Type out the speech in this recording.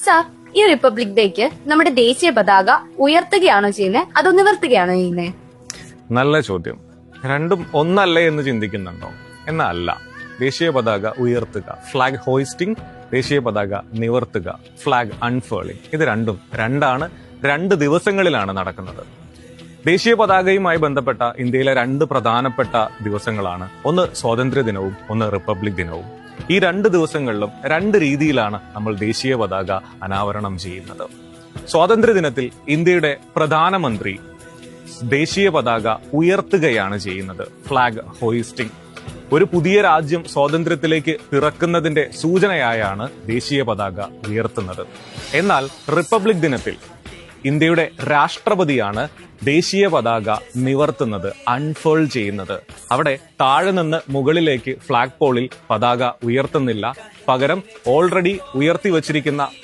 Sir, ഈ republic ഡേക്ക് നമ്മുടെ ദേശീയ പതാക ഉയർത്തുകയാണോ ചെയ്യുന്നത് അതോ നിവർത്തുകയാണോ ചെയ്യുന്നത്? നല്ല ചോദ്യം. രണ്ടും ഒന്നല്ലേ എന്ന് ചിന്തിക്കുന്നുണ്ടോ? എന്നല്ല. ദേശീയ പതാക ഉയർത്തുക, ഫ്ലാഗ് ഹോയിസ്റ്റിംഗ്; ദേശീയ പതാക നിവർത്തുക, ഫ്ലാഗ് അൺഫേളിംഗ്. ഇത് രണ്ടാണ്. 2 ദിവസങ്ങളിലാണ് നടക്കുന്നത്. ദേശീയ പതാകയുമായി ബന്ധപ്പെട്ട ഇന്ത്യയിലെ 2 പ്രധാനപ്പെട്ട ദിവസങ്ങളാണ്. ഒന്ന് സ്വാതന്ത്ര്യ ദിനവും ഒന്ന് റിപ്പബ്ലിക് ദിനവും. ഈ 2 ദിവസങ്ങളിലും 2 രീതിയിലാണ് നമ്മൾ ദേശീയ പതാക അനാവരണം ചെയ്യുന്നത്. സ്വാതന്ത്ര്യ ദിനത്തിൽ ഇന്ത്യയുടെ പ്രധാനമന്ത്രി ദേശീയ പതാക ഉയർത്തുകയാണ് ചെയ്യുന്നത്, ഫ്ലാഗ് ഹോയിസ്റ്റിംഗ്. ഒരു പുതിയ രാജ്യം സ്വാതന്ത്ര്യത്തിലേക്ക് പിറക്കുന്നതിന്റെ സൂചനയായാണ് ദേശീയ പതാക ഉയർത്തുന്നത്. എന്നാൽ റിപ്പബ്ലിക് ദിനത്തിൽ ഇന്ത്യയുടെ രാഷ്ട്രപതിയാണ് ദേശീയ പതാക നിവർത്തുന്നത്, അൺഫേൾ ചെയ്യുന്നത്. അവിടെ താഴെ നിന്ന് മുകളിലേക്ക് ഫ്ലാഗ് പോളിൽ പതാക ഉയർത്തുന്നില്ല. പകരം ഓൾറെഡി ഉയർത്തി വച്ചിരിക്കുന്ന